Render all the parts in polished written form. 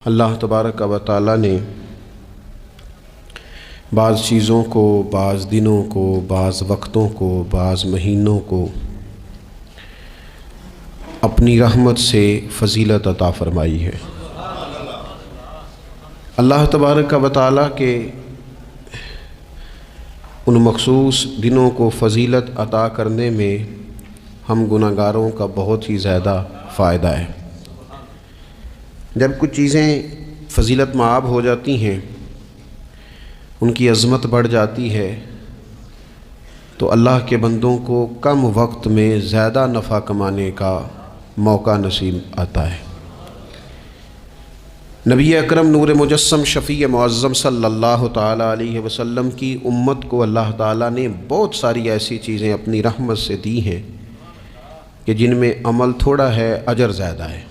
اللہ تبارک و تعالی نے بعض چیزوں کو، بعض دنوں کو، بعض وقتوں کو، بعض مہینوں کو اپنی رحمت سے فضیلت عطا فرمائی ہے۔ اللہ تبارک و تعالی کے ان مخصوص دنوں کو فضیلت عطا کرنے میں ہم گناہ گاروں کا بہت ہی زیادہ فائدہ ہے۔ جب کچھ چیزیں فضیلت مآب ہو جاتی ہیں، ان کی عظمت بڑھ جاتی ہے، تو اللہ کے بندوں کو کم وقت میں زیادہ نفع کمانے کا موقع نصیب آتا ہے۔ نبی اکرم نور مجسم شفیع معظم صلی اللہ تعالی علیہ وسلم کی امت کو اللہ تعالیٰ نے بہت ساری ایسی چیزیں اپنی رحمت سے دی ہیں کہ جن میں عمل تھوڑا ہے، اجر زیادہ ہے۔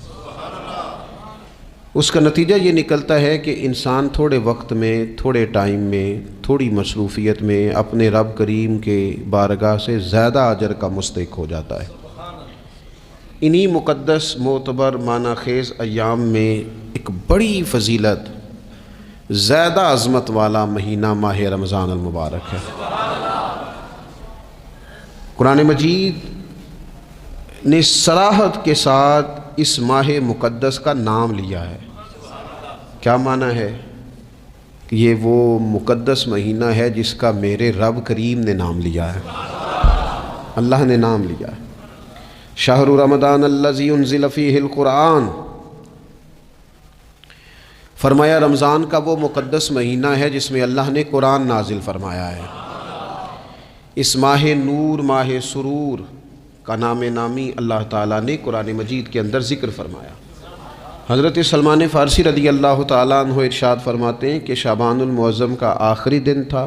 اس کا نتیجہ یہ نکلتا ہے کہ انسان تھوڑے وقت میں، تھوڑے ٹائم میں، تھوڑی مصروفیت میں اپنے رب کریم کے بارگاہ سے زیادہ اجر کا مستحق ہو جاتا ہے۔ انہی مقدس، معتبر، معنی خیز ایام میں ایک بڑی فضیلت، زیادہ عظمت والا مہینہ ماہ رمضان المبارک ہے۔ قرآن مجید نے صراحت کے ساتھ اس ماہ مقدس کا نام لیا ہے۔ کیا معنی ہے؟ کہ یہ وہ مقدس مہینہ ہے جس کا میرے رب کریم نے نام لیا ہے، اللہ نے نام لیا ہے۔ شہر رمضان الذی انزل فیہ القرآن، فرمایا رمضان کا وہ مقدس مہینہ ہے جس میں اللہ نے قرآن نازل فرمایا ہے۔ اس ماہ نور، ماہ سرور کا نام نامی اللہ تعالیٰ نے قرآن مجید کے اندر ذکر فرمایا۔ حضرت سلمان فارسی رضی اللہ تعالیٰ عنہ ارشاد فرماتے ہیں کہ شعبان المعظم کا آخری دن تھا،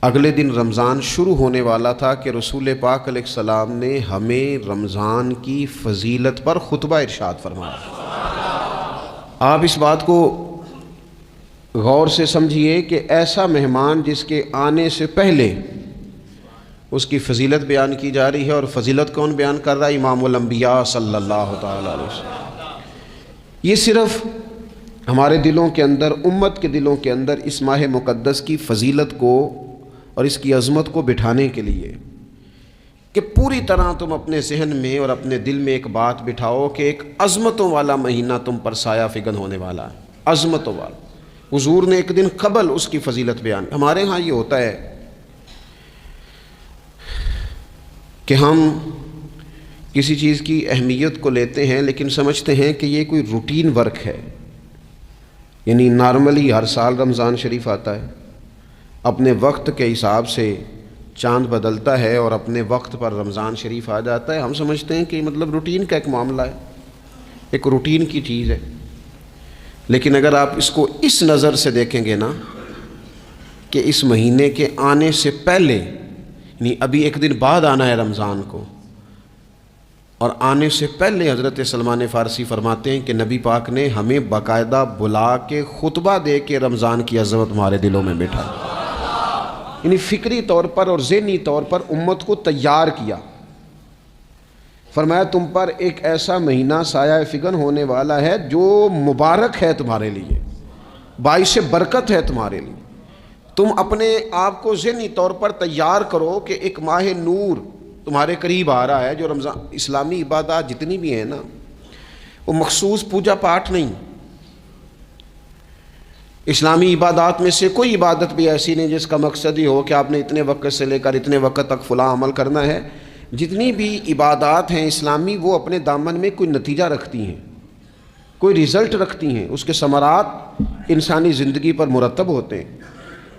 اگلے دن رمضان شروع ہونے والا تھا کہ رسول پاک علیہ السلام نے ہمیں رمضان کی فضیلت پر خطبہ ارشاد فرمایا۔ آپ اس بات کو غور سے سمجھیے کہ ایسا مہمان جس کے آنے سے پہلے اس کی فضیلت بیان کی جا رہی ہے، اور فضیلت کون بیان کر رہا ہے؟ امام الانبیاء صلی اللہ تعالیٰ علیہ وسلم۔ یہ صرف ہمارے دلوں کے اندر، امت کے دلوں کے اندر اس ماہ مقدس کی فضیلت کو اور اس کی عظمت کو بٹھانے کے لیے کہ پوری طرح تم اپنے ذہن میں اور اپنے دل میں ایک بات بٹھاؤ کہ ایک عظمتوں والا مہینہ تم پر سایہ فگن ہونے والا ہے، عظمتوں والا۔ حضور نے ایک دن قبل اس کی فضیلت بیان۔ ہمارے ہاں یہ ہوتا ہے کہ ہم کسی چیز کی اہمیت کو لیتے ہیں لیکن سمجھتے ہیں کہ یہ کوئی روٹین ورک ہے، یعنی نارملی ہر سال رمضان شریف آتا ہے، اپنے وقت کے حساب سے چاند بدلتا ہے اور اپنے وقت پر رمضان شریف آ جاتا ہے۔ ہم سمجھتے ہیں کہ مطلب روٹین کا ایک معاملہ ہے، ایک روٹین کی چیز ہے۔ لیکن اگر آپ اس کو اس نظر سے دیکھیں گے نا کہ اس مہینے کے آنے سے پہلے، یعنی ابھی ایک دن بعد آنا ہے رمضان کو، اور آنے سے پہلے حضرت سلمان فارسی فرماتے ہیں کہ نبی پاک نے ہمیں باقاعدہ بلا کے خطبہ دے کے رمضان کی عظمت ہمارے دلوں میں بٹھا، یعنی فکری طور پر اور ذہنی طور پر امت کو تیار کیا۔ فرمایا تم پر ایک ایسا مہینہ سایہ فگن ہونے والا ہے جو مبارک ہے تمہارے لیے، باعث برکت ہے تمہارے لیے۔ تم اپنے آپ کو ذہنی طور پر تیار کرو کہ ایک ماہ نور تمہارے قریب آ رہا ہے۔ جو رمضان، اسلامی عبادات جتنی بھی ہیں نا، وہ مخصوص پوجا پاٹ نہیں۔ اسلامی عبادات میں سے کوئی عبادت بھی ایسی نہیں جس کا مقصد ہی ہو کہ آپ نے اتنے وقت سے لے کر اتنے وقت تک فلاں عمل کرنا ہے۔ جتنی بھی عبادات ہیں اسلامی، وہ اپنے دامن میں کوئی نتیجہ رکھتی ہیں، کوئی رزلٹ رکھتی ہیں، اس کے ثمرات انسانی زندگی پر مرتب ہوتے ہیں۔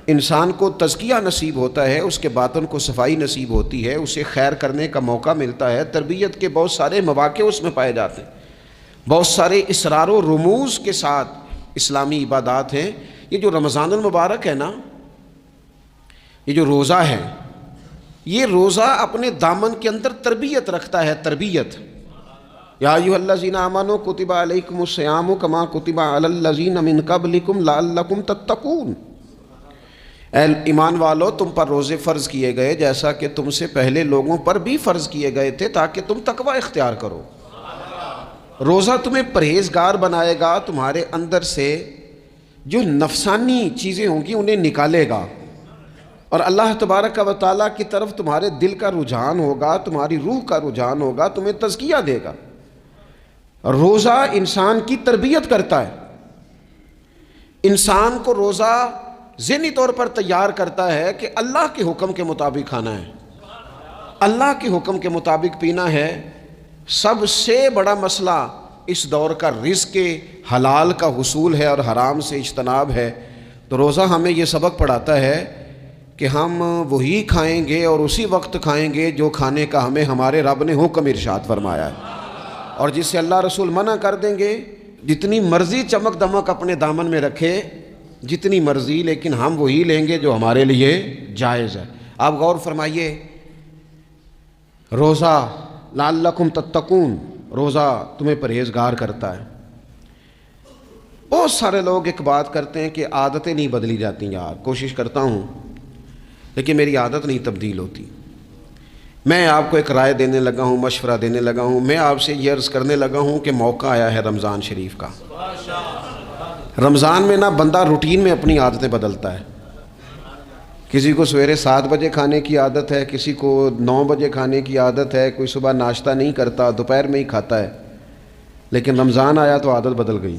انسان کو تزکیہ نصیب ہوتا ہے، اس کے باطن کو صفائی نصیب ہوتی ہے، اسے خیر کرنے کا موقع ملتا ہے، تربیت کے بہت سارے مواقع اس میں پائے جاتے ہیں، بہت سارے اسرار و رموز کے ساتھ اسلامی عبادات ہیں۔ یہ جو رمضان المبارک ہے نا، یہ جو روزہ ہے، یہ روزہ اپنے دامن کے اندر تربیت رکھتا ہے، تربیت۔ یا ایھا الذین آمنوا کتب علیکم الصیام کما کتب علی الذین من قبلکم لعلکم تتقون۔ اے ایمان والو، تم پر روزے فرض کیے گئے جیسا کہ تم سے پہلے لوگوں پر بھی فرض کیے گئے تھے تاکہ تم تقوی اختیار کرو۔ روزہ تمہیں پرہیزگار بنائے گا، تمہارے اندر سے جو نفسانی چیزیں ہوں گی انہیں نکالے گا، اور اللہ تبارک و تعالیٰ کی طرف تمہارے دل کا رجحان ہوگا، تمہاری روح کا رجحان ہوگا، تمہیں تزکیہ دے گا۔ روزہ انسان کی تربیت کرتا ہے، انسان کو روزہ ذہنی طور پر تیار کرتا ہے کہ اللہ کے حکم کے مطابق کھانا ہے، اللہ کے حکم کے مطابق پینا ہے۔ سب سے بڑا مسئلہ اس دور کا رزق کے حلال کا حصول ہے اور حرام سے اجتناب ہے۔ تو روزہ ہمیں یہ سبق پڑھاتا ہے کہ ہم وہی کھائیں گے اور اسی وقت کھائیں گے جو کھانے کا ہمیں ہمارے رب نے حکم ارشاد فرمایا ہے، اور جس سے اللہ رسول منع کر دیں گے جتنی مرضی چمک دمک اپنے دامن میں رکھے، جتنی مرضی، لیکن ہم وہی لیں گے جو ہمارے لیے جائز ہے۔ آپ غور فرمائیے، روزہ لعلکم تتقون، روزہ تمہیں پرہیزگار کرتا ہے۔ بہت سارے لوگ ایک بات کرتے ہیں کہ عادتیں نہیں بدلی جاتی، یار کوشش کرتا ہوں لیکن میری عادت نہیں تبدیل ہوتی۔ میں آپ کو ایک رائے دینے لگا ہوں، مشورہ دینے لگا ہوں، میں آپ سے یہ عرض کرنے لگا ہوں کہ موقع آیا ہے رمضان شریف کا۔ رمضان میں نہ بندہ روٹین میں اپنی عادتیں بدلتا ہے، کسی کو سویرے 7 بجے کھانے کی عادت ہے، کسی کو 9 بجے کھانے کی عادت ہے، کوئی صبح ناشتہ نہیں کرتا، دوپہر میں ہی کھاتا ہے، لیکن رمضان آیا تو عادت بدل گئی۔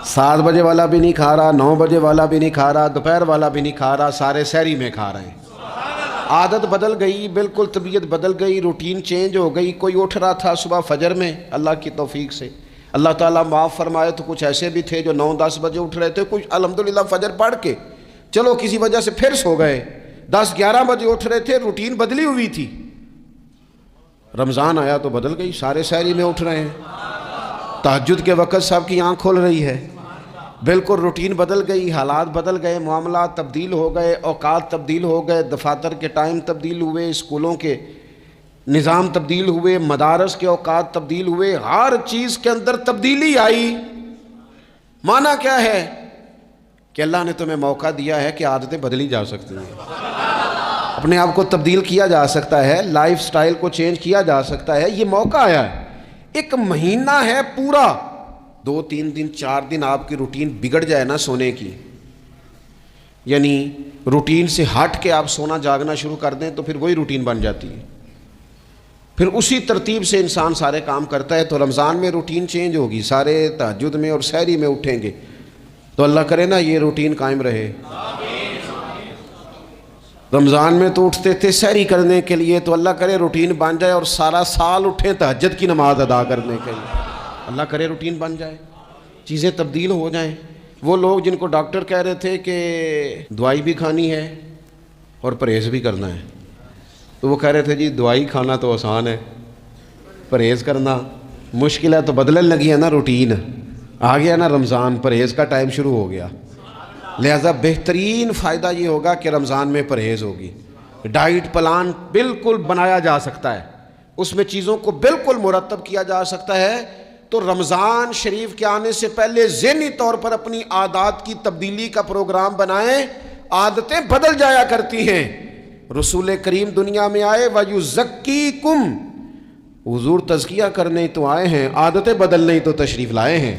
7 بجے والا بھی نہیں کھا رہا، 9 بجے والا بھی نہیں کھا رہا، دوپہر والا بھی نہیں کھا رہا، سارے سحری میں کھا رہے ہیں۔ عادت بدل گئی، بالکل طبیعت بدل گئی، روٹین چینج ہو گئی۔ کوئی اٹھ رہا تھا صبح فجر میں، اللہ کی توفیق سے اللہ تعالیٰ معاف فرمائے تو کچھ ایسے بھی تھے جو 9-10 بجے اٹھ رہے تھے، کچھ الحمدللہ فجر پڑھ کے چلو کسی وجہ سے پھر سو گئے، 10-11 بجے اٹھ رہے تھے، روٹین بدلی ہوئی تھی۔ رمضان آیا تو بدل گئی، سارے سحری میں اٹھ رہے ہیں، تہجد کے وقت سب کی آنکھ کھل رہی ہے، بالکل روٹین بدل گئی، حالات بدل گئے، معاملات تبدیل ہو گئے، اوقات تبدیل ہو گئے، دفاتر کے ٹائم تبدیل ہوئے، اسکولوں کے نظام تبدیل ہوئے، مدارس کے اوقات تبدیل ہوئے، ہر چیز کے اندر تبدیلی آئی۔ معنی کیا ہے؟ کہ اللہ نے تمہیں موقع دیا ہے کہ عادتیں بدلی جا سکتی ہیں، اپنے آپ کو تبدیل کیا جا سکتا ہے، لائف سٹائل کو چینج کیا جا سکتا ہے۔ یہ موقع آیا ہے، ایک مہینہ ہے پورا، 2-3 دن 4 دن آپ کی روٹین بگڑ جائے نا سونے کی، یعنی روٹین سے ہٹ کے آپ سونا جاگنا شروع کر دیں تو پھر وہی روٹین بن جاتی ہے، پھر اسی ترتیب سے انسان سارے کام کرتا ہے۔ تو رمضان میں روٹین چینج ہوگی، سارے تہجد میں اور سحری میں اٹھیں گے، تو اللہ کرے نا یہ روٹین قائم رہے۔ رمضان میں تو اٹھتے تھے سحری کرنے کے لیے، تو اللہ کرے روٹین بن جائے اور سارا سال اٹھیں تہجد کی نماز ادا کرنے کے لیے، اللہ کرے روٹین بن جائے، چیزیں تبدیل ہو جائیں۔ وہ لوگ جن کو ڈاکٹر کہہ رہے تھے کہ دوائی بھی کھانی ہے اور پرہیز بھی کرنا ہے، تو وہ کہہ رہے تھے جی دوائی کھانا تو آسان ہے، پرہیز کرنا مشکل ہے، تو بدلنے لگی ہے نا روٹین، آ گیا نا رمضان، پرہیز کا ٹائم شروع ہو گیا۔ لہذا بہترین فائدہ یہ ہوگا کہ رمضان میں پرہیز ہوگی، ڈائٹ پلان بالکل بنایا جا سکتا ہے، اس میں چیزوں کو بالکل مرتب کیا جا سکتا ہے۔ تو رمضان شریف کے آنے سے پہلے ذہنی طور پر اپنی عادات کی تبدیلی کا پروگرام بنائیں، عادتیں بدل جایا کرتی ہیں۔ رسول کریم دنیا میں آئے وَيُزَكِّيكُمْ، حضور تزکیہ کرنے تو آئے ہیں، عادتیں بدلنے تو تشریف لائے ہیں۔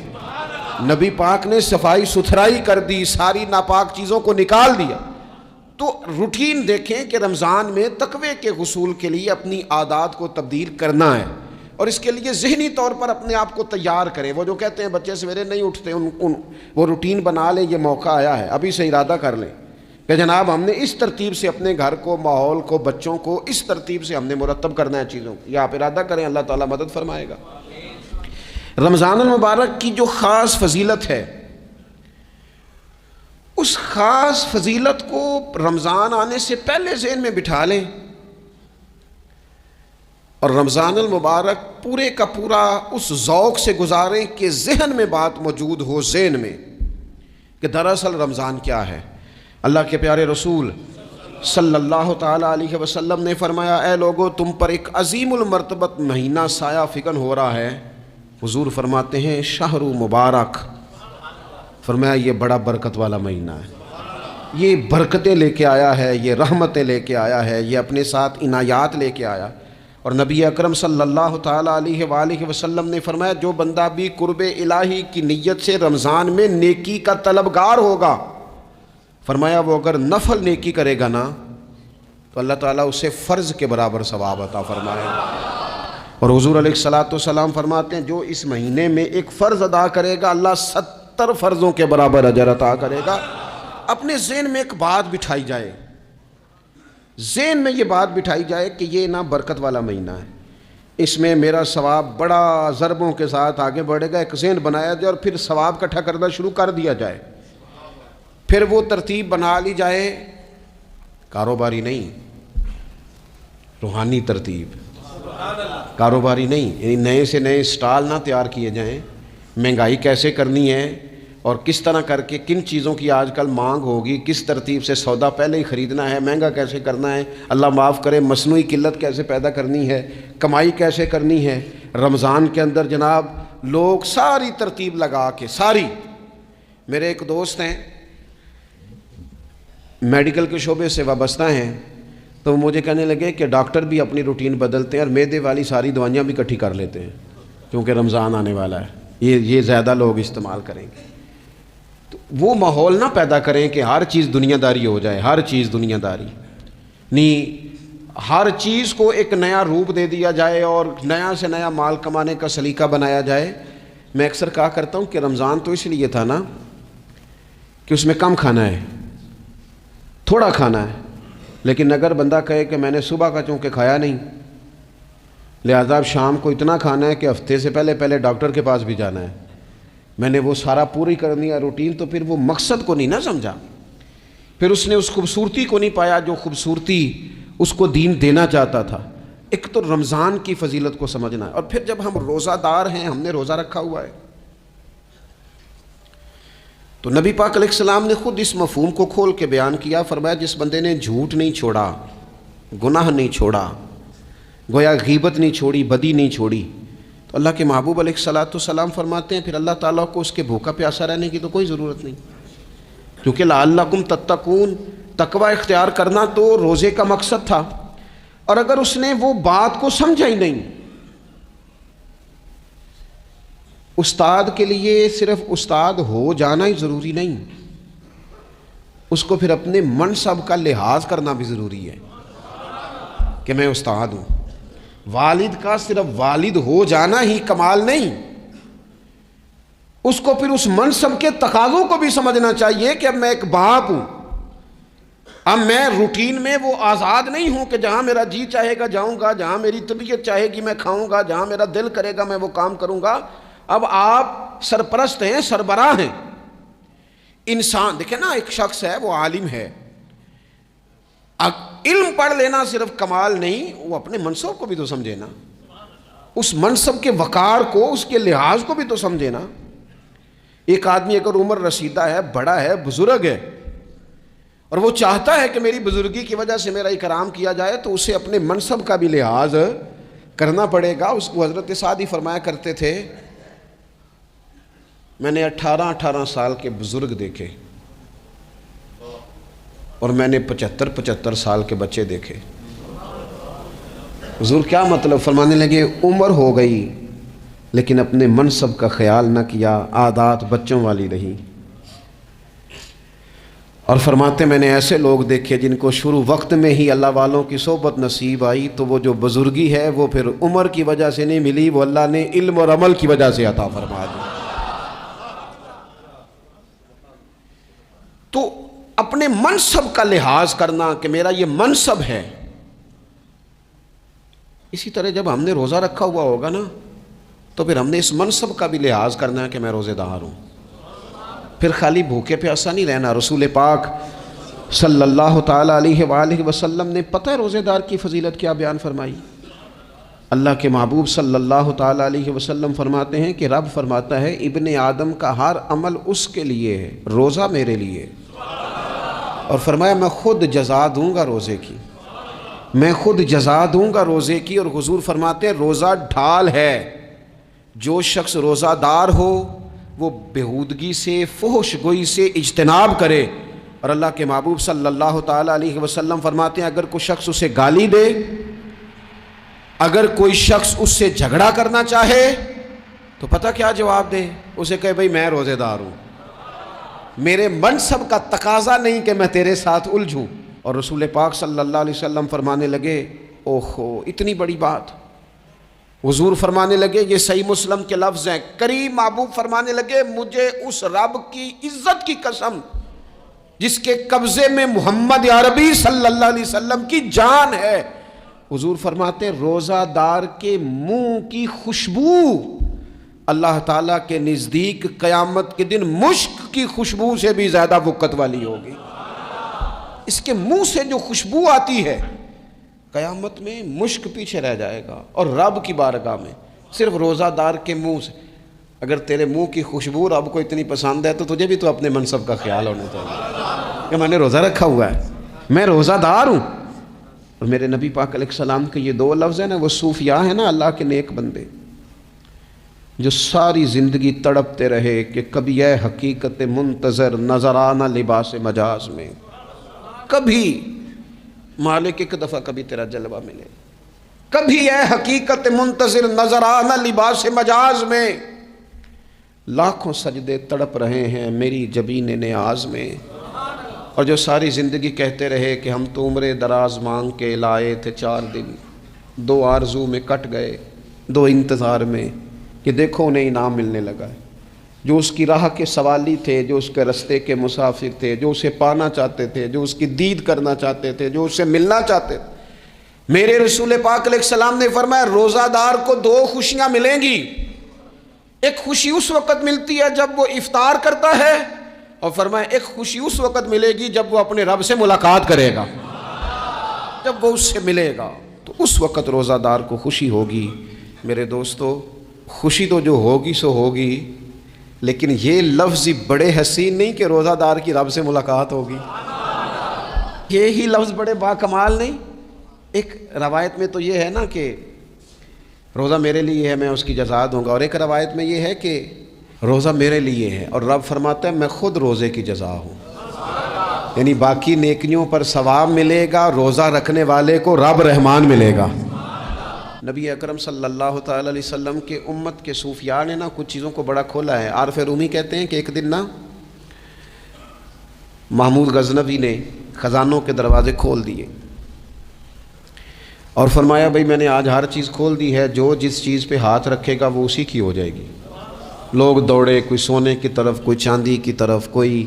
نبی پاک نے صفائی ستھرائی کر دی، ساری ناپاک چیزوں کو نکال دیا۔ تو روٹین دیکھیں کہ رمضان میں تقوی کے حصول کے لیے اپنی عادات کو تبدیل کرنا ہے، اور اس کے لیے ذہنی طور پر اپنے آپ کو تیار کریں۔ وہ جو کہتے ہیں بچے سویرے نہیں اٹھتے، وہ روٹین بنا لیں، یہ موقع آیا ہے، ابھی سے ارادہ کر لیں کہ جناب ہم نے اس ترتیب سے اپنے گھر کو، ماحول کو، بچوں کو اس ترتیب سے ہم نے مرتب کرنا ہے چیزوں کو۔ یہ آپ ارادہ کریں، اللہ تعالیٰ مدد فرمائے گا۔ رمضان المبارک کی جو خاص فضیلت ہے، اس خاص فضیلت کو رمضان آنے سے پہلے ذہن میں بٹھا لیں، اور رمضان المبارک پورے کا پورا اس ذوق سے گزاریں کہ ذہن میں بات موجود ہو، ذہن میں، کہ دراصل رمضان کیا ہے۔ اللہ کے پیارے رسول صلی اللہ تعالیٰ علیہ وسلم نے فرمایا، اے لوگو تم پر ایک عظیم المرتبت مہینہ سایہ فکن ہو رہا ہے۔ حضور فرماتے ہیں شہر مبارک، فرمایا یہ بڑا برکت والا مہینہ ہے، یہ برکتیں لے کے آیا ہے، یہ رحمتیں لے کے آیا ہے، یہ اپنے ساتھ عنایات لے کے آیا۔ اور نبی اکرم صلی اللہ تعالیٰ علیہ وآلہ وسلم نے فرمایا جو بندہ بھی قرب الہی کی نیت سے رمضان میں نیکی کا طلبگار ہوگا، فرمایا وہ اگر نفل نیکی کرے گا نا تو اللہ تعالیٰ اسے فرض کے برابر ثواب عطا فرمائے گا۔ اور حضور علیہ الصلوۃ والسلام فرماتے ہیں جو اس مہینے میں ایک فرض ادا کرے گا اللہ 70 فرضوں کے برابر اجر عطا کرے گا۔ اپنے ذہن میں ایک بات بٹھائی جائے، ذہن میں یہ بات بٹھائی جائے کہ یہ نا برکت والا مہینہ ہے، اس میں میرا ثواب بڑا ضربوں کے ساتھ آگے بڑھے گا، ایک ذہن بنایا جائے اور پھر ثواب اکٹھا کرنا شروع کر دیا جائے، پھر وہ ترتیب بنا لی جائے، کاروباری نہیں، روحانی ترتیب، کاروباری نہیں، یعنی نئے سے نئے سٹال نہ تیار کیے جائیں، مہنگائی کیسے کرنی ہے اور کس طرح کر کے کن چیزوں کی آج کل مانگ ہوگی، کس ترتیب سے سودا پہلے ہی خریدنا ہے، مہنگا کیسے کرنا ہے، اللہ معاف کرے مصنوعی قلت کیسے پیدا کرنی ہے، کمائی کیسے کرنی ہے۔ رمضان کے اندر جناب لوگ ساری ترتیب لگا کے ساری، میرے ایک دوست ہیں میڈیکل کے شعبے سے وابستہ ہیں، تو وہ مجھے کہنے لگے کہ ڈاکٹر بھی اپنی روٹین بدلتے ہیں اور معدے والی ساری دوائیاں بھی اکٹھی کر لیتے ہیں کیونکہ رمضان آنے والا ہے، یہ زیادہ لوگ استعمال کریں گے۔ تو وہ ماحول نہ پیدا کریں کہ ہر چیز دنیا داری ہو جائے، ہر چیز دنیا داری نہیں، ہر چیز کو ایک نیا روپ دے دیا جائے اور نیا سے نیا مال کمانے کا سلیقہ بنایا جائے۔ میں اکثر کہا کرتا ہوں کہ رمضان تو اس لیے تھا نا کہ اس میں کم کھانا ہے، تھوڑا کھانا ہے، لیکن اگر بندہ کہے کہ میں نے صبح کا چونکہ کھایا نہیں لہذا اب شام کو اتنا کھانا ہے کہ ہفتے سے پہلے ڈاکٹر کے پاس بھی جانا ہے، میں نے وہ سارا پوری کرنی ہے روٹین، تو پھر وہ مقصد کو نہیں نہ سمجھا، پھر اس نے اس خوبصورتی کو نہیں پایا جو خوبصورتی اس کو دین دینا چاہتا تھا۔ ایک تو رمضان کی فضیلت کو سمجھنا ہے، اور پھر جب ہم روزہ دار ہیں، ہم نے روزہ رکھا ہوا ہے، تو نبی پاک علیہ السلام نے خود اس مفہوم کو کھول کے بیان کیا، فرمایا جس بندے نے جھوٹ نہیں چھوڑا، گناہ نہیں چھوڑا، گویا غیبت نہیں چھوڑی، بدی نہیں چھوڑی، تو اللہ کے محبوب علیہ الصلوۃ والسلام فرماتے ہیں پھر اللہ تعالیٰ کو اس کے بھوکا پیاسا رہنے کی تو کوئی ضرورت نہیں، کیونکہ لعلکم تتقون، تقوی اختیار کرنا تو روزے کا مقصد تھا، اور اگر اس نے وہ بات کو سمجھا ہی نہیں، استاد کے لیے صرف استاد ہو جانا ہی ضروری نہیں، اس کو پھر اپنے منصب کا لحاظ کرنا بھی ضروری ہے کہ میں استاد ہوں۔ والد کا صرف والد ہو جانا ہی کمال نہیں، اس کو پھر اس منصب کے تقاضوں کو بھی سمجھنا چاہیے کہ اب میں ایک باپ ہوں، اب میں روٹین میں وہ آزاد نہیں ہوں کہ جہاں میرا جی چاہے گا جاؤں گا، جہاں میری طبیعت چاہے گی میں کھاؤں گا، جہاں میرا دل کرے گا میں وہ کام کروں گا۔ اب آپ سرپرست ہیں، سربراہ ہیں، انسان دیکھیں نا، ایک شخص ہے وہ عالم ہے، علم پڑھ لینا صرف کمال نہیں، وہ اپنے منصب کو بھی تو سمجھے نا، اس منصب کے وقار کو، اس کے لحاظ کو بھی تو سمجھے نا۔ ایک آدمی اگر عمر رسیدہ ہے، بڑا ہے، بزرگ ہے، اور وہ چاہتا ہے کہ میری بزرگی کی وجہ سے میرا اکرام کیا جائے، تو اسے اپنے منصب کا بھی لحاظ کرنا پڑے گا۔ اس کو حضرت سعدی فرمایا کرتے تھے میں نے 18 سال کے بزرگ دیکھے اور میں نے 75 سال کے بچے دیکھے۔ حضور کیا مطلب؟ فرمانے لگے عمر ہو گئی لیکن اپنے منصب کا خیال نہ کیا، عادات بچوں والی رہی۔ اور فرماتے میں نے ایسے لوگ دیکھے جن کو شروع وقت میں ہی اللہ والوں کی صحبت نصیب آئی، تو وہ جو بزرگی ہے وہ پھر عمر کی وجہ سے نہیں ملی، وہ اللہ نے علم اور عمل کی وجہ سے عطا فرما دی۔ تو اپنے منصب کا لحاظ کرنا کہ میرا یہ منصب ہے۔ اسی طرح جب ہم نے روزہ رکھا ہوا ہوگا نا تو پھر ہم نے اس منصب کا بھی لحاظ کرنا ہے کہ میں روزے دار ہوں، پھر خالی بھوکے پیاسا نہیں رہنا۔ رسول پاک صلی اللہ تعالی علیہ وآلہ وسلم نے پتہ ہے روزے دار کی فضیلت کیا بیان فرمائی؟ اللہ کے محبوب صلی اللہ تعالی علیہ وسلم فرماتے ہیں کہ رب فرماتا ہے ابن آدم کا ہر عمل اس کے لیے ہے، روزہ میرے لیے، اور فرمایا میں خود جزا دوں گا روزے کی، میں خود جزا دوں گا روزے کی۔ اور حضور فرماتے ہیں روزہ ڈھال ہے، جو شخص روزہ دار ہو وہ بےہودگی سے، فحش گوئی سے اجتناب کرے۔ اور اللہ کے محبوب صلی اللہ تعالی علیہ وسلم فرماتے ہیں اگر کوئی شخص اسے گالی دے اگر کوئی شخص اس سے جھگڑا کرنا چاہے تو پتہ کیا جواب دے؟ اسے کہے بھئی میں روزے دار ہوں، میرے منصب کا تقاضا نہیں کہ میں تیرے ساتھ الجھوں۔ اور رسول پاک صلی اللہ علیہ وسلم فرمانے لگے اوہو اتنی بڑی بات، حضور فرمانے لگے، یہ صحیح مسلم کے لفظ ہیں، کریم محبوب فرمانے لگے مجھے اس رب کی عزت کی قسم جس کے قبضے میں محمد عربی صلی اللہ علیہ وسلم کی جان ہے، حضور فرماتے روزہ دار کے منہ کی خوشبو اللہ تعالیٰ کے نزدیک قیامت کے دن مشک کی خوشبو سے بھی زیادہ وقت والی ہوگی۔ اس کے منہ سے جو خوشبو آتی ہے قیامت میں مشک پیچھے رہ جائے گا، اور رب کی بارگاہ میں صرف روزہ دار کے منہ سے، اگر تیرے منہ کی خوشبو رب کو اتنی پسند ہے تو تجھے بھی تو اپنے منصب کا خیال ہونا چاہیے کہ میں نے روزہ رکھا ہوا ہے، میں روزہ دار ہوں۔ اور میرے نبی پاک علیہ السلام کے یہ دو لفظ ہیں نا، وہ صوفیاء ہیں نا، اللہ کے نیک بندے جو ساری زندگی تڑپتے رہے کہ کبھی اے حقیقت منتظر نظر آنا لباس مجاز میں، کبھی مالک ایک دفعہ کبھی تیرا جلوہ ملے، کبھی اے حقیقت منتظر نظر آنا لباس مجاز میں، لاکھوں سجدے تڑپ رہے ہیں میری جبین نیاز میں، اور جو ساری زندگی کہتے رہے کہ ہم تو عمر دراز مانگ کے لائے تھے 4 دن، 2 آرزو میں کٹ گئے، 2 انتظار میں کہ دیکھو انہیں انعام ملنے لگا ہے، جو اس کی راہ کے سوالی تھے، جو اس کے رستے کے مسافر تھے، جو اسے پانا چاہتے تھے، جو اس کی دید کرنا چاہتے تھے، جو اس سے ملنا چاہتے تھے، میرے رسول پاک علیہ السلام نے فرمایا روزہ دار کو 2 خوشیاں ملیں گی، ایک خوشی اس وقت ملتی ہے جب وہ افطار کرتا ہے، اور فرمایا ایک خوشی اس وقت ملے گی جب وہ اپنے رب سے ملاقات کرے گا، جب وہ اس سے ملے گا تو اس وقت روزہ دار کو خوشی ہوگی۔ میرے دوستو خوشی تو جو ہوگی سو ہوگی، لیکن یہ لفظ بڑے حسین نہیں کہ روزہ دار کی رب سے ملاقات ہوگی، یہی لفظ بڑے باکمال نہیں؟ ایک روایت میں تو یہ ہے نا کہ روزہ میرے لیے ہے میں اس کی جزا دوں گا، اور ایک روایت میں یہ ہے کہ روزہ میرے لیے ہے اور رب فرماتا ہے میں خود روزے کی جزا ہوں، یعنی باقی نیکیوں پر ثواب ملے گا، روزہ رکھنے والے کو رب رحمان ملے گا۔ نبی اکرم صلی اللہ تعالی علیہ وسلم کے امت کے صوفیاء نے نا کچھ چیزوں کو بڑا کھولا ہے۔ عارف رومی کہتے ہیں کہ ایک دن نا محمود غزنوی نے خزانوں کے دروازے کھول دیے اور فرمایا بھئی میں نے آج ہر چیز کھول دی ہے، جو جس چیز پہ ہاتھ رکھے گا وہ اسی کی ہو جائے گی۔ لوگ دوڑے، کوئی سونے کی طرف، کوئی چاندی کی طرف، کوئی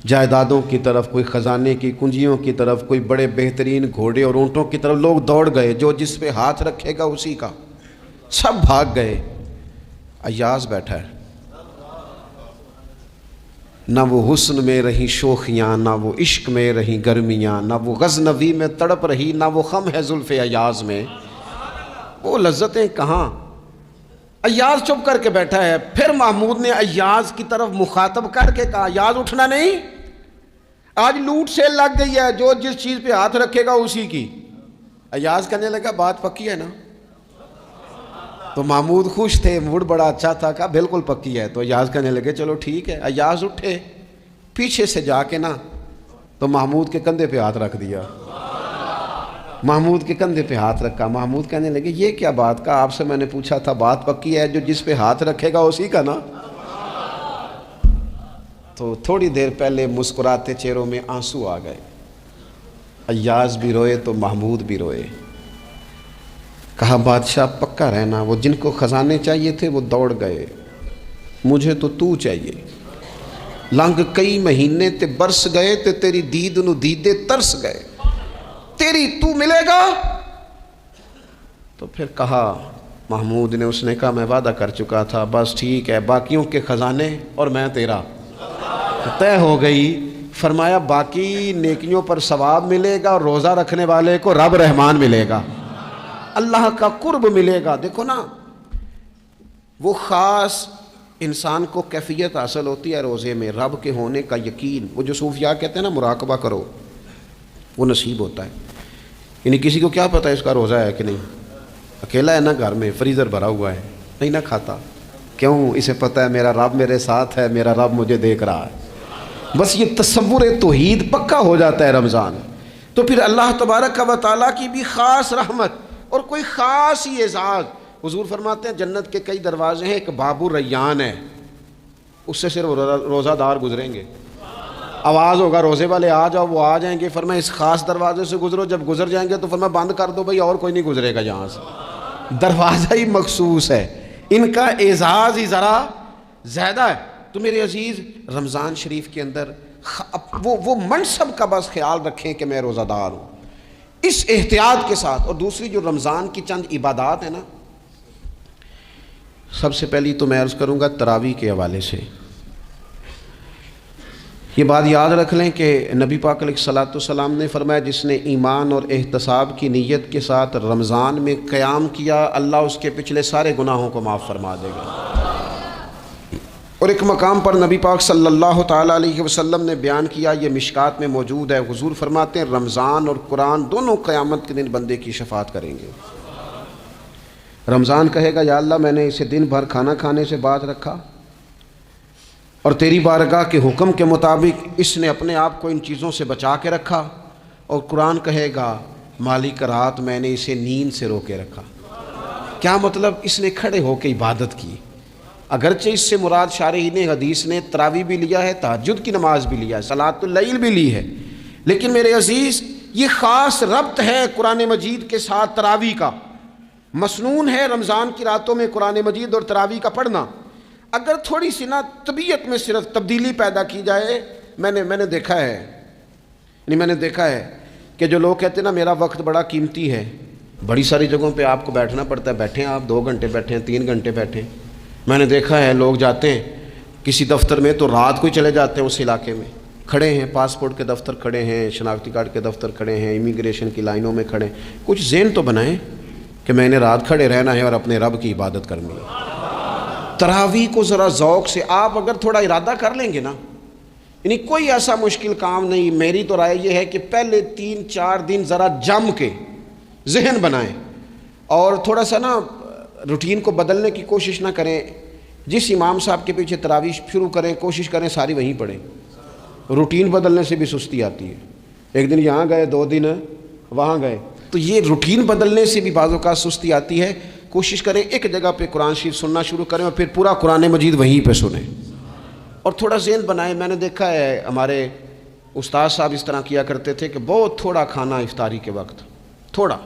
جائیدادوں کی طرف، کوئی خزانے کی کنجیوں کی طرف، کوئی بڑے بہترین گھوڑے اور اونٹوں کی طرف، لوگ دوڑ گئے، جو جس پہ ہاتھ رکھے گا اسی کا، سب بھاگ گئے۔ ایاز بیٹھا ہے، نہ وہ حسن میں رہی شوخیاں، نہ وہ عشق میں رہی گرمیاں، نہ وہ غزنوی میں تڑپ رہی، نہ وہ خم ہے زلف ایاز میں، وہ لذتیں کہاں۔ ایاز چپ کر کے بیٹھا ہے۔ پھر محمود نے ایاز کی طرف مخاطب کر کے کہا ایاز اٹھنا نہیں، آج لوٹ سیل لگ گئی ہے، جو جس چیز پہ ہاتھ رکھے گا اسی کی۔ ایاز کہنے لگا بات پکی ہے نا؟ تو محمود خوش تھے، موڈ بڑا اچھا تھا، کہا بالکل پکی ہے۔ تو ایاز کہنے لگے چلو ٹھیک ہے۔ ایاز اٹھے، پیچھے سے جا کے نا تو محمود کے کندھے پہ ہاتھ رکھ دیا، محمود کے کندھے پہ ہاتھ رکھا۔ محمود کہنے لگے یہ کیا بات کا، آپ سے میں نے پوچھا تھا بات پکی ہے، جو جس پہ ہاتھ رکھے گا اسی کا نا۔ تو تھوڑی دیر پہلے مسکراتے چہروں میں آنسو آ گئے، ایاز بھی روئے تو محمود بھی روئے۔ کہا بادشاہ پکا رہنا، وہ جن کو خزانے چاہیے تھے وہ دوڑ گئے، مجھے تو چاہیے۔ لنگ کئی مہینے تے برس گئے تے تیری دید نو دیدے ترس گئے، تیری تو ملے گا۔ تو پھر کہا محمود نے، اس نے کہا میں وعدہ کر چکا تھا، بس ٹھیک ہے، باقیوں کے خزانے اور میں تیرا، طے ہو گئی۔ فرمایا باقی نیکیوں پر ثواب ملے گا اور روزہ رکھنے والے کو رب رحمان ملے گا، اللہ کا قرب ملے گا۔ دیکھو نا وہ خاص انسان کو کیفیت حاصل ہوتی ہے روزے میں، رب کے ہونے کا یقین۔ وہ جو صوفیاء کہتے ہیں نا مراقبہ کرو، وہ نصیب ہوتا ہے۔ یعنی کسی کو کیا پتہ ہے اس کا روزہ ہے کہ نہیں، اکیلا ہے نا گھر میں، فریزر بھرا ہوا ہے، نہیں نہ کھاتا، کیوں؟ اسے پتہ ہے میرا رب میرے ساتھ ہے، میرا رب مجھے دیکھ رہا ہے۔ بس یہ تصور توحید پکا ہو جاتا ہے رمضان، تو پھر اللہ تبارک و تعالیٰ کی بھی خاص رحمت اور کوئی خاص ہی اعزاز. حضور فرماتے ہیں جنت کے کئی دروازے ہیں, ایک باب الریان ہے, اس سے صرف روزہ دار گزریں گے. آواز ہوگا روزے والے آ جاؤ, وہ آ جائیں گے. فرمایا اس خاص دروازے سے گزرو, جب گزر جائیں گے تو فرمایا بند کر دو بھائی, اور کوئی نہیں گزرے گا یہاں سے. دروازہ ہی مخصوص ہے, ان کا اعزاز ہی ذرا زیادہ ہے. تو میرے عزیز, رمضان شریف کے اندر وہ منصب کا بس خیال رکھیں کہ میں روزہ دار ہوں, اس احتیاط کے ساتھ. اور دوسری جو رمضان کی چند عبادات ہیں نا, سب سے پہلی تو میں عرض کروں گا تراویح کے حوالے سے. یہ بات یاد رکھ لیں کہ نبی پاک علیہ الصلوۃ والسلام نے فرمایا جس نے ایمان اور احتساب کی نیت کے ساتھ رمضان میں قیام کیا, اللہ اس کے پچھلے سارے گناہوں کو معاف فرما دے گا. اور ایک مقام پر نبی پاک صلی اللہ تعالیٰ علیہ وسلم نے بیان کیا, یہ مشکات میں موجود ہے. حضور فرماتے ہیں رمضان اور قرآن دونوں قیامت کے دن بندے کی شفاعت کریں گے. رمضان کہے گا یا اللہ میں نے اسے دن بھر کھانا کھانے سے باز رکھا, اور تیری بارگاہ کے حکم کے مطابق اس نے اپنے آپ کو ان چیزوں سے بچا کے رکھا. اور قرآن کہے گا مالک رات میں نے اسے نیند سے روکے رکھا. کیا مطلب؟ اس نے کھڑے ہو کے عبادت کی. اگرچہ اس سے مراد شارحین حدیث نے تراویح بھی لیا ہے, تہجد کی نماز بھی لیا ہے, صلاۃ اللیل بھی لی ہے, لیکن میرے عزیز یہ خاص ربط ہے قرآن مجید کے ساتھ تراویح کا. مسنون ہے رمضان کی راتوں میں قرآن مجید اور تراویح کا پڑھنا. اگر تھوڑی سی نا طبیعت میں صرف تبدیلی پیدا کی جائے, میں نے دیکھا ہے کہ جو لوگ کہتے ہیں نا میرا وقت بڑا قیمتی ہے, بڑی ساری جگہوں پہ آپ کو بیٹھنا پڑتا ہے, بیٹھیں آپ 2 گھنٹے بیٹھیں, 3 گھنٹے بیٹھیں. میں نے دیکھا ہے لوگ جاتے ہیں کسی دفتر میں تو رات کو ہی چلے جاتے ہیں اس علاقے میں, کھڑے ہیں پاسپورٹ کے دفتر کھڑے ہیں, شناختی کارڈ کے دفتر کھڑے ہیں, امیگریشن کی لائنوں میں کھڑے ہیں. کچھ ذہن تو بنائیں کہ میں نے رات کھڑے رہنا ہے اور اپنے رب کی عبادت کرنی ہے. تراویح کو ذرا ذوق سے آپ اگر تھوڑا ارادہ کر لیں گے نا, یعنی کوئی ایسا مشکل کام نہیں. میری تو رائے یہ ہے کہ پہلے 3-4 دن ذرا جم کے ذہن بنائیں, اور تھوڑا سا نا روٹین کو بدلنے کی کوشش نہ کریں. جس امام صاحب کے پیچھے تراویح شروع کریں کوشش کریں ساری وہیں پڑھیں. روٹین بدلنے سے بھی سستی آتی ہے. ایک دن یہاں گئے, 2 دن وہاں گئے, تو یہ روٹین بدلنے سے بھی بعض اوقات سستی آتی ہے. کوشش کریں ایک جگہ پہ قرآن شریف سننا شروع کریں اور پھر پورا قرآن مجید وہیں پہ سنیں, اور تھوڑا ذہن بنائیں. میں نے دیکھا ہے ہمارے استاد صاحب اس طرح کیا کرتے تھے کہ بہت تھوڑا کھانا افطاری کے وقت, تھوڑا,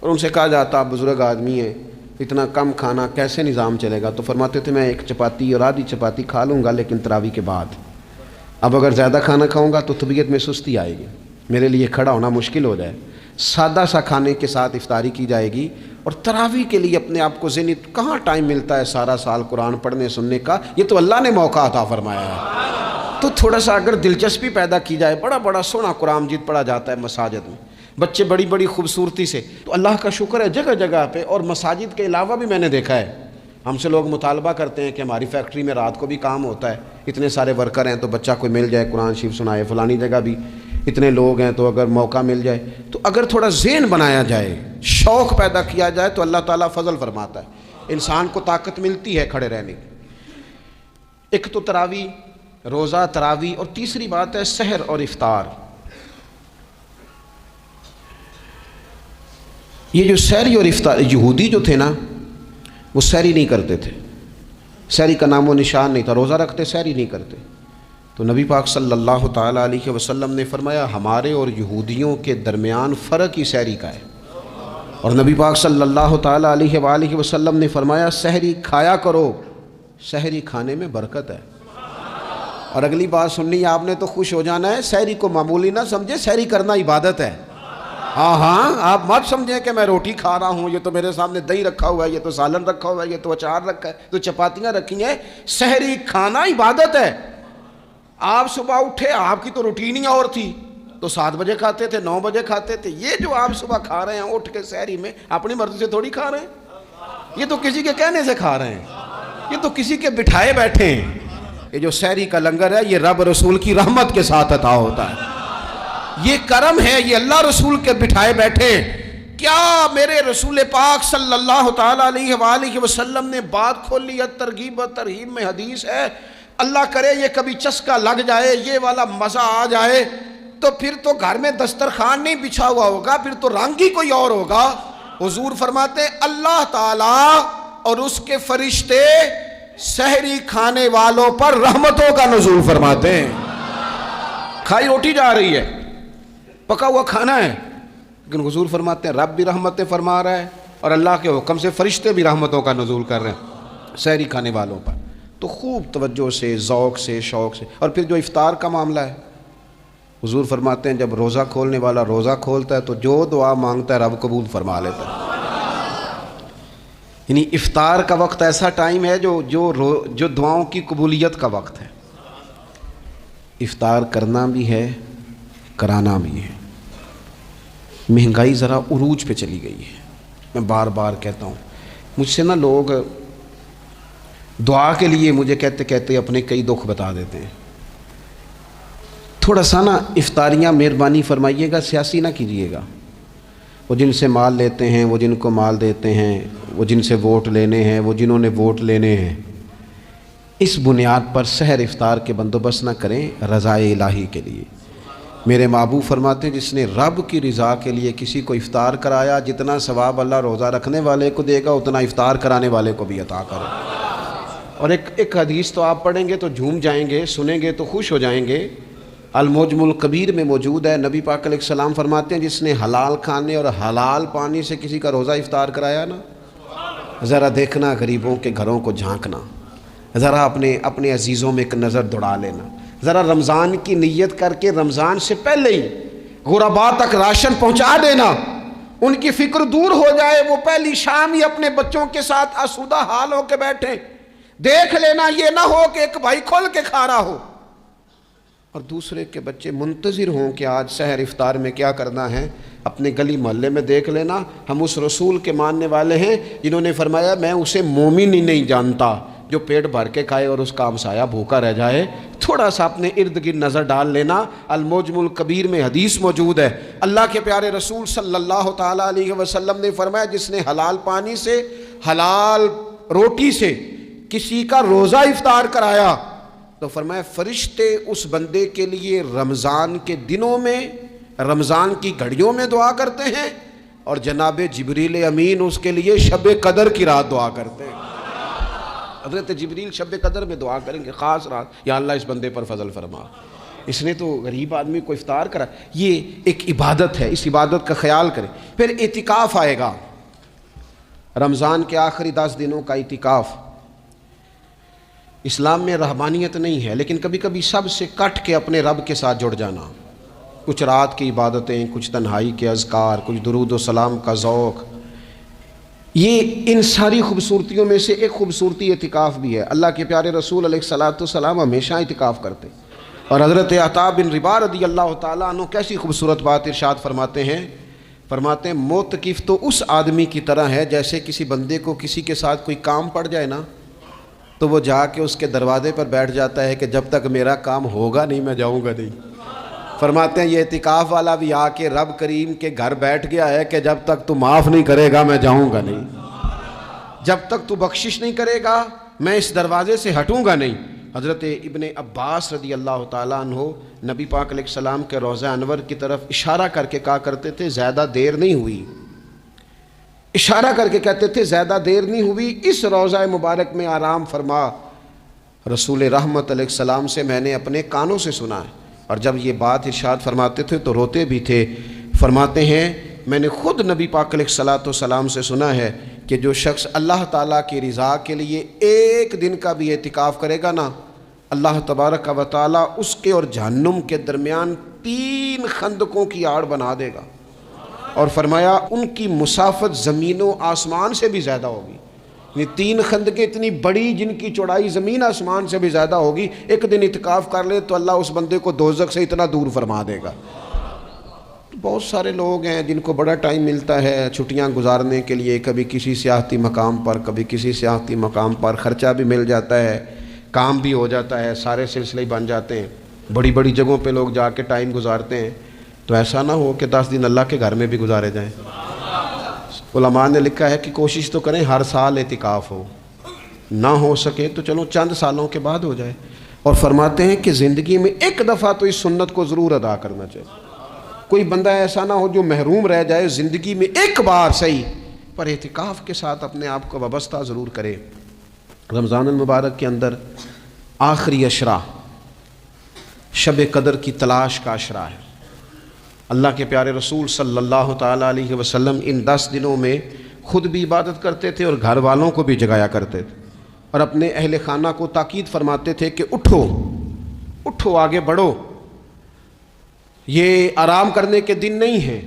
اور ان سے کہا جاتا آپ بزرگ آدمی ہیں, اتنا کم کھانا کیسے نظام چلے گا؟ تو فرماتے تھے میں 1 چپاتی اور آدھی چپاتی کھا لوں گا لیکن تراویح کے بعد. اب اگر زیادہ کھانا کھاؤں گا تو طبیعت میں سستی آئے گی, میرے لیے کھڑا ہونا مشکل ہو جائے. سادہ سا کھانے کے ساتھ افطاری کی جائے گی. اور تراویح کے لیے اپنے آپ کو ذہنی کہاں ٹائم ملتا ہے سارا سال قرآن پڑھنے سننے کا, یہ تو اللہ نے موقع عطا فرمایا ہے. تو تھوڑا سا اگر دلچسپی پیدا کی جائے, بڑا سونا قرآن مجید پڑھا جاتا ہے مساجد میں, بچے بڑی خوبصورتی سے, تو اللہ کا شکر ہے جگہ جگہ پہ. اور مساجد کے علاوہ بھی میں نے دیکھا ہے, ہم سے لوگ مطالبہ کرتے ہیں کہ ہماری فیکٹری میں رات کو بھی کام ہوتا ہے, اتنے سارے ورکر ہیں تو بچہ کوئی مل جائے قرآن شریف سنائے, فلانی جگہ بھی اتنے لوگ ہیں تو اگر موقع مل جائے. تو اگر تھوڑا ذہن بنایا جائے, شوق پیدا کیا جائے تو اللہ تعالیٰ فضل فرماتا ہے, انسان کو طاقت ملتی ہے کھڑے رہنے کی. ایک تو تراویح, روزہ, تراویح, اور تیسری بات ہے سحر اور افطار. یہ جو سحری اور افطار, یہودی جو تھے نا وہ سحری نہیں کرتے تھے, سحری کا نام و نشان نہیں تھا, روزہ رکھتے سحری نہیں کرتے. تو نبی پاک صلی اللہ تعالیٰ علیہ وسلم نے فرمایا ہمارے اور یہودیوں کے درمیان فرق ہی سحری کا ہے. اور نبی پاک صلی اللہ تعالیٰ علیہ وآلہ وسلم نے فرمایا سحری کھایا کرو, سحری کھانے میں برکت ہے. اور اگلی بات سننی ہے آپ نے تو خوش ہو جانا ہے, سحری کو معمولی نہ سمجھے, سحری کرنا عبادت ہے. ہاں آپ مت سمجھیں کہ میں روٹی کھا رہا ہوں, یہ تو میرے سامنے دہی رکھا ہوا ہے, یہ تو سالن رکھا ہوا ہے, یہ تو اچار رکھا ہے, تو چپاتیاں رکھی ہیں. سحری کھانا عبادت ہے. آپ صبح اٹھے, آپ کی تو روٹین ہی اور تھی, تو 7 بجے کھاتے تھے, 9 بجے کھاتے تھے. یہ جو آپ صبح کھا رہے ہیں اٹھ کے سحری میں, اپنی مرضی سے تھوڑی کھا رہے ہیں, یہ تو کسی کے کہنے سے کھا رہے ہیں, یہ تو کسی کے بٹھائے بیٹھے ہیں. یہ جو سحری کا لنگر ہے یہ رب رسول کی رحمت کے ساتھ عطا ہوتا ہے, یہ کرم ہے, یہ اللہ رسول کے بٹھائے بیٹھے. کیا میرے رسول پاک صلی اللہ تعالیٰ علیہ وآلہ وسلم نے بات کھولی ہے, ترغیب و ترہیب میں حدیث ہے. اللہ کرے یہ کبھی چسکا لگ جائے, یہ والا مزہ آ جائے, تو پھر تو گھر میں دسترخوان نہیں بچھا ہوا ہوگا, پھر تو رنگ ہی کوئی اور ہوگا. حضور فرماتے ہیں اللہ تعالیٰ اور اس کے فرشتے سحری کھانے والوں پر رحمتوں کا نزول فرماتے ہیں. کھائی روٹی جا رہی ہے، پکا ہوا کھانا ہے، لیکن حضور فرماتے ہیں رب بھی رحمتیں فرما رہا ہے اور اللہ کے حکم سے فرشتے بھی رحمتوں کا نزول کر رہے ہیں سحری کھانے والوں پر. تو خوب توجہ سے، ذوق سے، شوق سے. اور پھر جو افطار کا معاملہ ہے، حضور فرماتے ہیں جب روزہ کھولنے والا روزہ کھولتا ہے تو جو دعا مانگتا ہے رب قبول فرما لیتا ہے. یعنی افطار کا وقت ایسا ٹائم ہے جو دعاؤں کی قبولیت کا وقت ہے. افطار کرنا بھی ہے، کرانا بھی ہے. مہنگائی ذرا عروج پہ چلی گئی ہے. میں بار بار کہتا ہوں، مجھ سے نا لوگ دعا کے لیے مجھے کہتے کہتے اپنے کئی دکھ بتا دیتے ہیں. تھوڑا سا نا افطاریاں مہربانی فرمائیے گا، سیاسی نہ کیجیے گا. وہ جن سے مال لیتے ہیں، وہ جن کو مال دیتے ہیں، وہ جن سے ووٹ لینے ہیں، وہ جنہوں نے ووٹ لینے ہیں، اس بنیاد پر سحر افطار کے بندوبست نہ کریں رضائے الہی کے لیے. میرے محبوب فرماتے ہیں جس نے رب کی رضا کے لیے کسی کو افطار کرایا، جتنا ثواب اللہ روزہ رکھنے والے کو دے گا اتنا افطار کرانے والے کو بھی عطا کرے. اور ایک حدیث تو آپ پڑھیں گے تو جھوم جائیں گے، سنیں گے تو خوش ہو جائیں گے. المعجم الکبیر میں موجود ہے. نبی پاک علیہ السلام فرماتے ہیں جس نے حلال کھانے اور حلال پانی سے کسی کا روزہ افطار کرایا نا، ذرا دیکھنا غریبوں کے گھروں کو جھانکنا، ذرا اپنے عزیزوں میں ایک نظر دوڑا لینا، ذرا رمضان کی نیت کر کے رمضان سے پہلے ہی غرباء تک راشن پہنچا دینا، ان کی فکر دور ہو جائے. وہ پہلی شام ہی اپنے بچوں کے ساتھ آسودہ حال ہو کے بیٹھیں. دیکھ لینا یہ نہ ہو کہ ایک بھائی کھول کے کھا رہا ہو اور دوسرے کے بچے منتظر ہوں کہ آج سحر افطار میں کیا کرنا ہے. اپنے گلی محلے میں دیکھ لینا. ہم اس رسول کے ماننے والے ہیں جنہوں نے فرمایا میں اسے مومن ہی نہیں جانتا جو پیٹ بھر کے کھائے اور اس کا ہمسایہ بھوکا رہ جائے. تھوڑا سا اپنے ارد گرد نظر ڈال لینا. المعجم الکبیر میں حدیث موجود ہے. اللہ کے پیارے رسول صلی اللہ تعالیٰ علیہ وسلم نے فرمایا جس نے حلال پانی سے، حلال روٹی سے کسی کا روزہ افطار کرایا تو فرمایا فرشتے اس بندے کے لیے رمضان کے دنوں میں، رمضان کی گھڑیوں میں دعا کرتے ہیں اور جناب جبریل امین اس کے لیے شب قدر کی رات دعا کرتے ہیں. حضرت جبریل شب قدر میں دعا کریں گے خاص رات، یا اللہ اس بندے پر فضل فرما، اس نے تو غریب آدمی کو افطار کرا. یہ ایک عبادت ہے، اس عبادت کا خیال کریں. پھر اعتکاف آئے گا، رمضان کے آخری 10 دنوں کا اعتکاف. اسلام میں رہبانیت نہیں ہے، لیکن کبھی کبھی سب سے کٹ کے اپنے رب کے ساتھ جڑ جانا. کچھ رات کی عبادتیں، کچھ تنہائی کے اذکار، کچھ درود و سلام کا ذوق. یہ ان ساری خوبصورتیوں میں سے ایک خوبصورتی اعتکاف بھی ہے. اللہ کے پیارے رسول علیہ الصلوۃ والسلام ہمیشہ اعتکاف کرتے. اور حضرت عطا بن رباح رضی اللہ تعالیٰ عنہ کیسی خوبصورت بات ارشاد فرماتے ہیں معتکف تو اس آدمی کی طرح ہے جیسے کسی بندے کو کسی کے ساتھ کوئی کام پڑ جائے نا تو وہ جا کے اس کے دروازے پر بیٹھ جاتا ہے کہ جب تک میرا کام ہوگا نہیں میں جاؤں گا نہیں. فرماتے ہیں یہ اعتکاف والا بھی آ کے رب کریم کے گھر بیٹھ گیا ہے کہ جب تک تو معاف نہیں کرے گا میں جاؤں گا نہیں، جب تک تو بخشش نہیں کرے گا میں اس دروازے سے ہٹوں گا نہیں. حضرت ابن عباس رضی اللہ تعالیٰ عنہ نبی پاک علیہ السلام کے روضہ انور کی طرف اشارہ کر کے کہا کرتے تھے زیادہ دیر نہیں ہوئی، اشارہ کر کے کہتے تھے زیادہ دیر نہیں ہوئی، اس روضہ مبارک میں آرام فرما. رسول رحمت علیہ السلام سے میں نے اپنے کانوں سے سنا ہے، اور جب یہ بات ارشاد فرماتے تھے تو روتے بھی تھے. فرماتے ہیں میں نے خود نبی پاک علیہ الصلوۃ والسلام سے سنا ہے کہ جو شخص اللہ تعالیٰ کی رضا کے لیے ایک دن کا بھی اعتکاف کرے گا نا، اللہ تبارک و تعالیٰ اس کے اور جہنم کے درمیان 3 خندقوں کی آڑ بنا دے گا. اور فرمایا ان کی مسافت زمین و آسمان سے بھی زیادہ ہوگی. یعنی 3 خندقیں اتنی بڑی جن کی چوڑائی زمین آسمان سے بھی زیادہ ہوگی. ایک دن اعتکاف کر لے تو اللہ اس بندے کو دوزخ سے اتنا دور فرما دے گا. بہت سارے لوگ ہیں جن کو بڑا ٹائم ملتا ہے چھٹیاں گزارنے کے لیے، کبھی کسی سیاحتی مقام پر، کبھی کسی سیاحتی مقام پر، خرچہ بھی مل جاتا ہے، کام بھی ہو جاتا ہے، سارے سلسلے ہی بن جاتے ہیں، بڑی بڑی جگہوں پہ لوگ جا کے ٹائم گزارتے ہیں. تو ایسا نہ ہو کہ 10 دن اللہ کے گھر میں بھی گزارے جائیں. علماء نے لکھا ہے کہ کوشش تو کریں ہر سال اعتکاف ہو، نہ ہو سکے تو چلو چند سالوں کے بعد ہو جائے. اور فرماتے ہیں کہ زندگی میں ایک دفعہ تو اس سنت کو ضرور ادا کرنا چاہیے. کوئی بندہ ایسا نہ ہو جو محروم رہ جائے، زندگی میں ایک بار صحیح پر اعتکاف کے ساتھ اپنے آپ کو وابستہ ضرور کریں۔ رمضان المبارک کے اندر آخری عشرہ شب قدر کی تلاش کا عشرہ ہے۔ اللہ کے پیارے رسول صلی اللہ تعالیٰ علیہ وسلم ان 10 دنوں میں خود بھی عبادت کرتے تھے اور گھر والوں کو بھی جگایا کرتے تھے، اور اپنے اہل خانہ کو تاکید فرماتے تھے کہ اٹھو اٹھو، آگے بڑھو، یہ آرام کرنے کے دن نہیں ہیں۔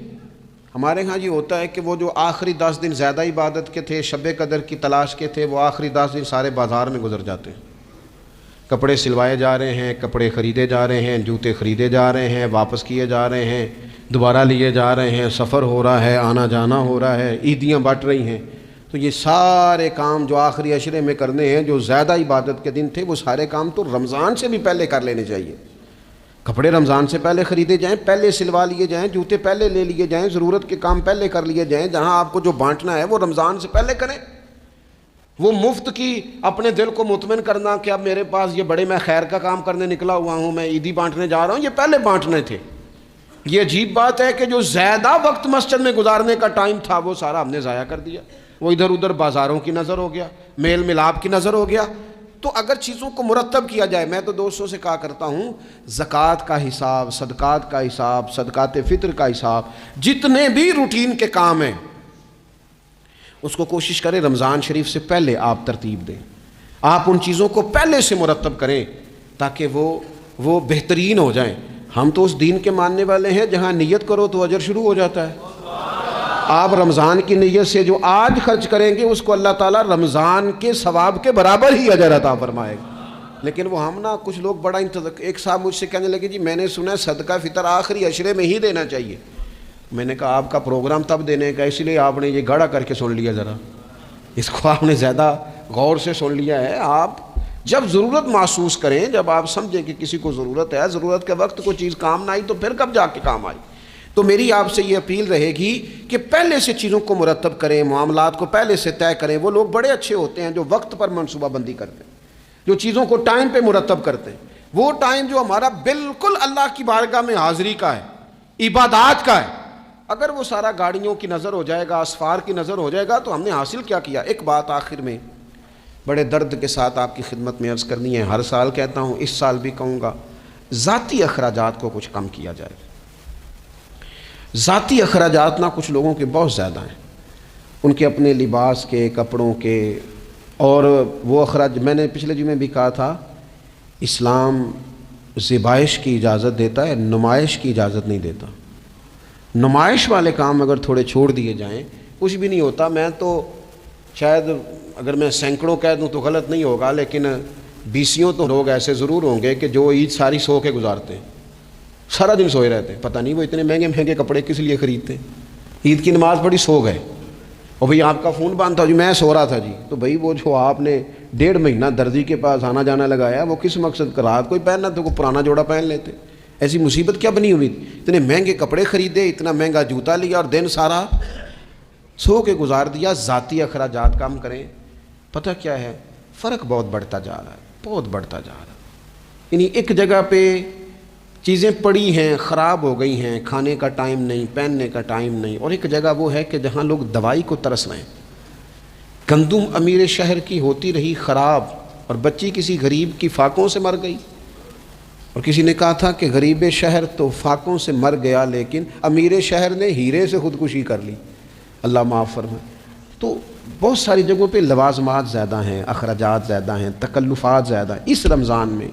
ہمارے ہاں یہ ہوتا ہے کہ وہ جو آخری 10 دن زیادہ عبادت کے تھے، شب قدر کی تلاش کے تھے، وہ آخری 10 دن سارے بازار میں گزر جاتے ہیں، کپڑے سلوائے جا رہے ہیں، کپڑے خریدے جا رہے ہیں، جوتے خریدے جا رہے ہیں، واپس کیے جا رہے ہیں، دوبارہ لیے جا رہے ہیں، سفر ہو رہا ہے، آنا جانا ہو رہا ہے، عیدیاں بٹ رہی ہیں۔ تو یہ سارے کام جو آخری عشرے میں کرنے ہیں، جو زیادہ عبادت کے دن تھے، وہ سارے کام تو رمضان سے بھی پہلے کر لینے چاہیے۔ کپڑے رمضان سے پہلے خریدے جائیں، پہلے سلوا لیے جائیں، جوتے پہلے لے لیے جائیں، ضرورت کے کام پہلے کر لیے جائیں۔ جہاں آپ کو جو بانٹنا ہے وہ رمضان سے پہلے کریں۔ وہ مفت کی اپنے دل کو مطمئن کرنا کہ اب میرے پاس یہ بڑے، میں خیر کا کام کرنے نکلا ہوا ہوں، میں عیدی بانٹنے جا رہا ہوں، یہ پہلے بانٹنے تھے۔ یہ عجیب بات ہے کہ جو زیادہ وقت مسجد میں گزارنے کا ٹائم تھا وہ سارا ہم نے ضائع کر دیا، وہ ادھر ادھر بازاروں کی نظر ہو گیا، میل ملاپ کی نظر ہو گیا۔ تو اگر چیزوں کو مرتب کیا جائے، میں تو دوستوں سے کہا کرتا ہوں، زکوٰۃ کا حساب، صدقات کا حساب، صدقات فطر کا حساب، جتنے بھی روٹین کے کام ہیں اس کو کوشش کریں رمضان شریف سے پہلے آپ ترتیب دیں، آپ ان چیزوں کو پہلے سے مرتب کریں تاکہ وہ بہترین ہو جائیں۔ ہم تو اس دین کے ماننے والے ہیں جہاں نیت کرو تو اجر شروع ہو جاتا ہے۔ آپ رمضان کی نیت سے جو آج خرچ کریں گے اس کو اللہ تعالیٰ رمضان کے ثواب کے برابر ہی اجر عطا فرمائے گا۔ لیکن وہ ہم کچھ لوگ بڑا ایک صاحب مجھ سے کہنے لگے جی میں نے سنا ہے صدقہ فطر آخری عشرے میں ہی دینا چاہیے۔ میں نے کہا آپ کا پروگرام تب دینے کا، اس لیے آپ نے یہ گاڑا کر کے سن لیا، ذرا اس کو آپ نے زیادہ غور سے سن لیا ہے۔ آپ جب ضرورت محسوس کریں، جب آپ سمجھیں کہ کسی کو ضرورت ہے، ضرورت کے وقت کوئی چیز کام نہ آئی تو پھر کب جا کے کام آئی۔ تو میری آپ سے یہ اپیل رہے گی کہ پہلے سے چیزوں کو مرتب کریں، معاملات کو پہلے سے طے کریں۔ وہ لوگ بڑے اچھے ہوتے ہیں جو وقت پر منصوبہ بندی کرتے ہیں، جو چیزوں کو ٹائم پہ مرتب کرتے ہیں۔ وہ ٹائم جو ہمارا بالکل اللہ کی بارگاہ میں حاضری کا ہے، عبادات کا ہے، اگر وہ سارا گاڑیوں کی نظر ہو جائے گا، اسفار کی نظر ہو جائے گا تو ہم نے حاصل کیا کیا۔ ایک بات آخر میں بڑے درد کے ساتھ آپ کی خدمت میں عرض کرنی ہے، ہر سال کہتا ہوں، اس سال بھی کہوں گا، ذاتی اخراجات کو کچھ کم کیا جائے۔ ذاتی اخراجات نہ کچھ لوگوں کے بہت زیادہ ہیں، ان کے اپنے لباس کے، کپڑوں کے، اور وہ اخراج میں نے پچھلے جمعے بھی کہا تھا، اسلام ذبائش کی اجازت دیتا ہے، نمائش کی اجازت نہیں دیتا۔ نمائش والے کام اگر تھوڑے چھوڑ دیے جائیں کچھ بھی نہیں ہوتا۔ میں تو شاید اگر میں سینکڑوں کہہ دوں تو غلط نہیں ہوگا، لیکن 20 تو لوگ ایسے ضرور ہوں گے کہ جو عید ساری سو کے گزارتے ہیں، سارا دن سوئے رہتے ہیں، پتہ نہیں وہ اتنے مہنگے مہنگے کپڑے کس لیے خریدتے ہیں۔ عید کی نماز پڑھی، سو گئے، اور بھئی آپ کا فون بند تھا جی میں سو رہا تھا جی، تو بھئی وہ جو آپ نے 1.5 مہینہ درزی کے پاس آنا جانا لگایا وہ کس مقصد کا؟ رات کوئی پہننا تو کوئی پرانا جوڑا پہن لیتے۔ ایسی مصیبت کیا بنی ہوئی؟ اتنے مہنگے کپڑے خریدے، اتنا مہنگا جوتا لیا اور دن سارا سو کے گزار دیا۔ ذاتی اخراجات کم کریں۔ پتہ کیا ہے، فرق بہت بڑھتا جا رہا ہے، بہت بڑھتا جا رہا ہے۔ یعنی ایک جگہ پہ چیزیں پڑی ہیں، خراب ہو گئی ہیں، کھانے کا ٹائم نہیں، پہننے کا ٹائم نہیں، اور ایک جگہ وہ ہے کہ جہاں لوگ دوائی کو ترس رہے ہیں۔ گندم امیر شہر کی ہوتی رہی خراب، اور بچی کسی غریب کی فاقوں سے مر گئی، اور کسی نے کہا تھا کہ غریب شہر تو فاقوں سے مر گیا لیکن امیر شہر نے ہیرے سے خودکشی کر لی، اللہ معاف فرمائے۔ تو بہت ساری جگہوں پہ لوازمات زیادہ ہیں، اخراجات زیادہ ہیں، تکلفات زیادہ ہیں۔ اس رمضان میں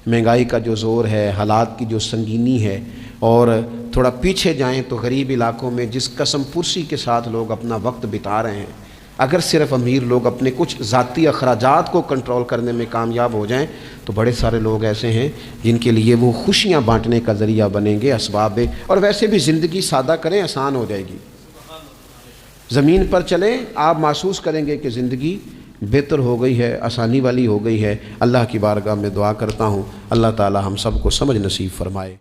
مہنگائی کا جو زور ہے، حالات کی جو سنگینی ہے، اور تھوڑا پیچھے جائیں تو غریب علاقوں میں جس قسم پرسی کے ساتھ لوگ اپنا وقت بتا رہے ہیں، اگر صرف امیر لوگ اپنے کچھ ذاتی اخراجات کو کنٹرول کرنے میں کامیاب ہو جائیں تو بڑے سارے لوگ ایسے ہیں جن کے لیے وہ خوشیاں بانٹنے کا ذریعہ بنیں گے، اسباب۔ اور ویسے بھی زندگی سادہ کریں، آسان ہو جائے گی۔ زمین پر چلیں، آپ محسوس کریں گے کہ زندگی بہتر ہو گئی ہے، آسانی والی ہو گئی ہے۔ اللہ کی بارگاہ میں دعا کرتا ہوں اللہ تعالی ہم سب کو سمجھ نصیب فرمائے۔